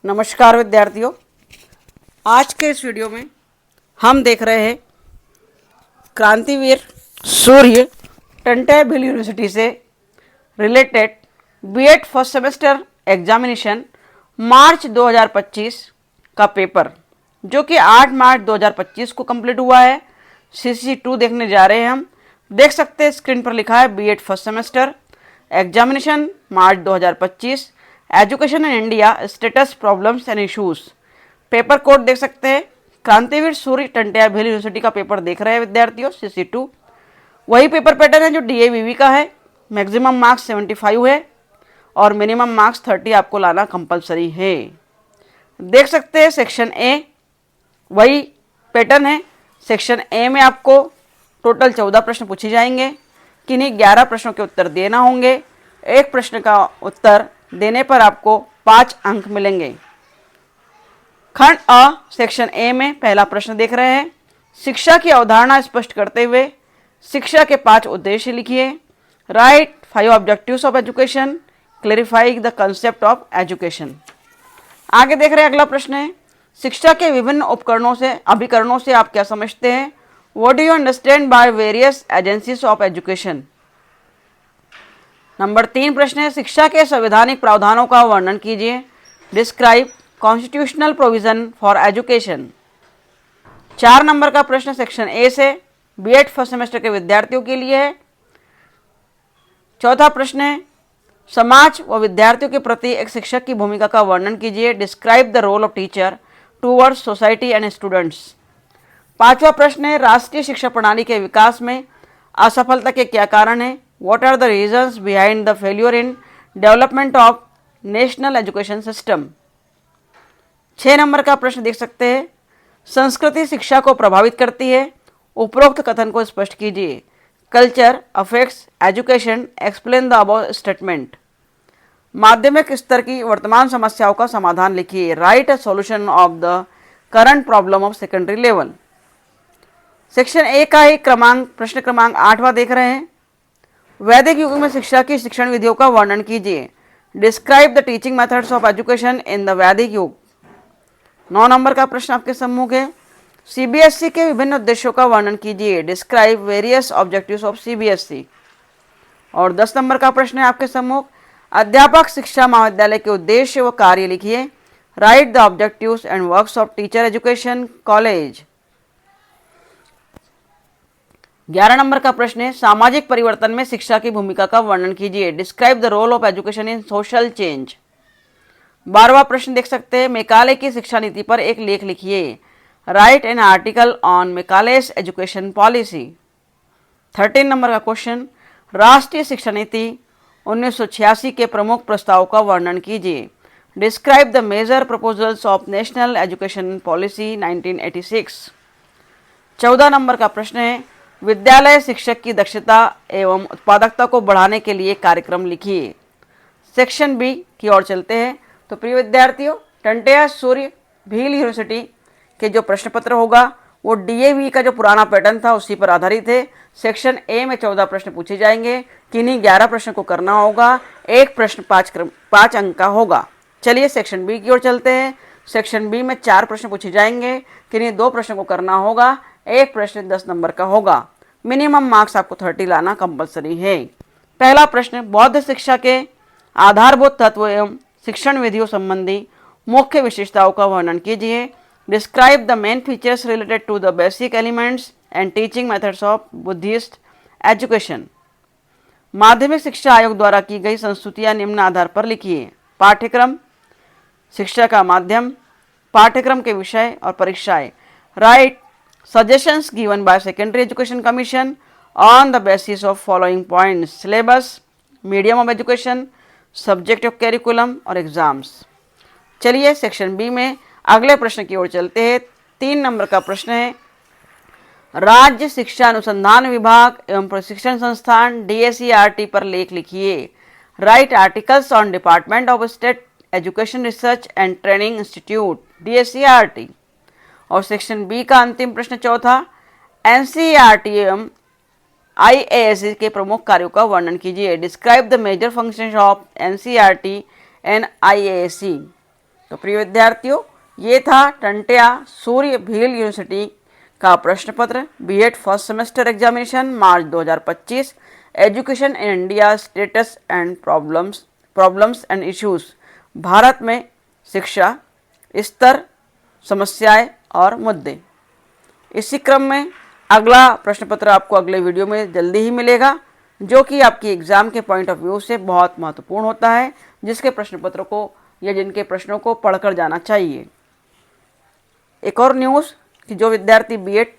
नमस्कार विद्यार्थियों, आज के इस वीडियो में हम देख रहे हैं क्रांतिवीर सूर्य टंटे भिल यूनिवर्सिटी से related BEd first semester examination March 2025 का पेपर, जो कि 8 मार्च 2025 को कंप्लीट हुआ है। CC2 देखने जा रहे हैं हम। देख सकते हैं स्क्रीन पर लिखा है BEd first semester examination March 2025 education in India status problems and issues. Paper code देख सकते हैं, क्रांतिवीर सूर्य टंटे भिल यूनिवर्सिटी का पेपर देख रहे हैं विद्यार्थियों। CC2 वही पेपर पैटर्न है जो DAVV का है। मैक्सिमम मार्क्स 75 है और मिनिमम मार्क्स 30 आपको लाना कंपलसरी है। देख सकते हैं सेक्शन ए वही पैटर्न है। सेक्शन ए में आपको टोटल 14 प्रश्न पूछे जाएंगे, किन्हीं 11 प्रश्नों के उत्तर देना होंगे। एक प्रश्न का उत्तर देने पर आपको 5 अंक मिलेंगे। खंड अ सेक्शन ए में पहला प्रश्न देख रहे हैं। शिक्षा की अवधारणा स्पष्ट करते हुए शिक्षा के 5 उद्देश्य लिखिए। Right 5 objectives of education, clarifying the concept of education. आगे देख रहे हैं, अगला प्रश्न है शिक्षा के विभिन्न अभिकरणों से आप क्या समझते हैं। What do you understand by various agencies of education. Number 3 प्रश्न है शिक्षा के संवैधानिक प्रावधानों का वर्णन कीजिए। Describe constitutional provision for education. 4 number का प्रश्न सेक्शन ए से बीएड फर्स्ट सेमेस्टर के विद्यार्थियों के लिए है। चौथा प्रश्न है समाज व विद्यार्थियों के प्रति एक शिक्षक की भूमिका का वर्णन कीजिए। Describe the role of teacher towards society and students. 5वां प्रश्न है राष्ट्रीय शिक्षा प्रणाली के विकास में असफलता के क्या कारण है। What are the reasons behind the failure in development of national education system? 6 number का प्रश्न देख सकते हैं संस्कृति शिक्षा को प्रभावित करती है। उपरोक्त कथन को स्पष्ट कीजिए। Culture affects education, explain the above statement. माध्यमिक स्तर की वर्तमान समस्याओं का समाधान लिखिए। Right a solution of the current problem of secondary level. Section A का ही प्रश्न क्रमांक 8वां देख रहे हैं। वैदिक युग में शिक्षा की शिक्षण विधियों का वर्णन कीजिए। Describe the teaching methods of education in the वैदिक युग। 9 नंबर का प्रश्न आपके सम्मुख है CBSE के विभिन्न उद्देश्यों का वर्णन कीजिए। Describe various objectives of CBSE। और 10 नंबर का प्रश्न है आपके सम्मुख अध्यापक शिक्षा महाविद्यालय के उद्देश्य व कार्य लिखिए। Right the objectives and works of teacher education college. 11 number का प्रश्न है सामाजिक परिवर्तन में शिक्षा की भूमिका का वर्णन कीजिए। Describe the role of education in social change. 12वां प्रश्न देख सकते हैं मेकाले की शिक्षा नीति पर एक लेख लिखिए। Write an article on Macaulay's education policy. 13 नंबर का क्वेश्चन राष्ट्रीय शिक्षा नीति 1986 के प्रमुख प्रस्ताव का वर्णन कीजिए। Describe the major proposals of national education policy 1986। 14 number का प्रश्न है विद्यालय शिक्षक की दक्षता एवं उत्पादकता को बढ़ाने के लिए कार्यक्रम लिखिए। सेक्शन बी की ओर चलते हैं। तो प्रिय विद्यार्थियों, टंटे सूर्य भील यूनिवर्सिटी के जो प्रश्न पत्र होगा वो DAV का जो पुराना पैटर्न था उसी पर आधारित है। सेक्शन ए में 14 प्रश्न पूछे जाएंगे, किन्हीं 11 प्रश्न को करना होगा। एक प्रश्न 5 अंक का होगा। चलिए सेक्शन बी की ओर चलते हैं। सेक्शन बी में 4 प्रश्न पूछे जाएंगे, किन्हीं 2 प्रश्न को करना होगा। एक प्रश्न 10 नंबर का होगा। मिनिमम मार्क्स आपको 30 लाना कंपलसरी है। पहला प्रश्न बौद्ध शिक्षा के आधारभूत तत्व एवं शिक्षण विधियों संबंधी मुख्य विशेषताओं का वर्णन कीजिए। Describe the main features related to the basic elements and teaching methods of Buddhist education. माध्यमिक शिक्षा आयोग द्वारा की गई संस्तुतियां निम्न आधार पर लिखिए। पाठ्यक्रम, शिक्षा का माध्यम, पाठ्यक्रम के विषय और परीक्षाएं। Right suggestions given by secondary education commission on the basis of following points: syllabus, medium of education, subject of curriculum और एग्जाम्स। चलिए सेक्शन बी में अगले प्रश्न की ओर चलते हैं। 3 नंबर का प्रश्न है राज्य शिक्षा अनुसंधान विभाग एवं प्रशिक्षण संस्थान DSERT पर लेख लिखिए। Right articles on department of state education research and training institute DSERT। और सेक्शन बी का अंतिम प्रश्न चौथा NCERT एवं IASC के प्रमुख कार्यों का वर्णन कीजिए। Describe the major functions of NCERT and IASC। तो प्रिय विद्यार्थियों, ये था टंट्या सूर्य भील यूनिवर्सिटी का प्रश्न पत्र BEd first semester examination March 2025। Education in India status and problems and issues, Bharat में शिक्षा स्तर, समस्याएं और मुद्दे। इसी क्रम में अगला प्रश्न पत्र आपको अगले वीडियो में जल्दी ही मिलेगा, जो कि आपकी एग्जाम के पॉइंट ऑफ व्यू से बहुत महत्वपूर्ण होता है, जिसके प्रश्न पत्र को या जिनके प्रश्नों को पढ़कर जाना चाहिए। एक और न्यूज़ कि जो विद्यार्थी बीएड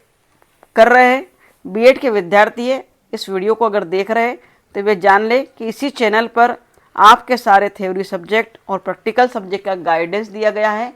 कर रहे हैं, बीएड के विद्यार्थी है, इस वीडियो को अगर देख रहे हैं तो वे जान ले कि इसी चैनल पर आपके सारे थ्योरी सब्जेक्ट और प्रैक्टिकल सब्जेक्ट का गाइडेंस दिया गया है,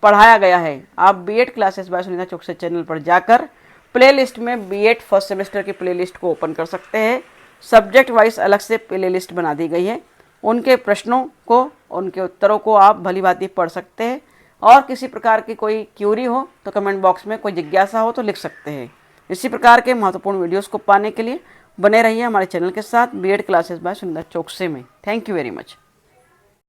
पढ़ाया गया है। आप BEd classes by Sunita Chaukse channel पर जाकर प्लेलिस्ट में बीएड फर्स्ट सेमेस्टर की प्लेलिस्ट को ओपन कर सकते हैं। सब्जेक्ट वाइज अलग से प्लेलिस्ट बना दी गई है, उनके प्रश्नों को, उनके उत्तरों को आप भली भांति पढ़ सकते हैं। और किसी प्रकार की कोई क्यूरी हो तो कमेंट बॉक्स में, कोई जिज्ञासा हो तो लिख सकते हैं। इसी प्रकार के महत्वपूर्ण वीडियोस को पाने के लिए बने रहिए हमारे चैनल के साथ BEd classes by Sunita Chouksey में। Thank you very much.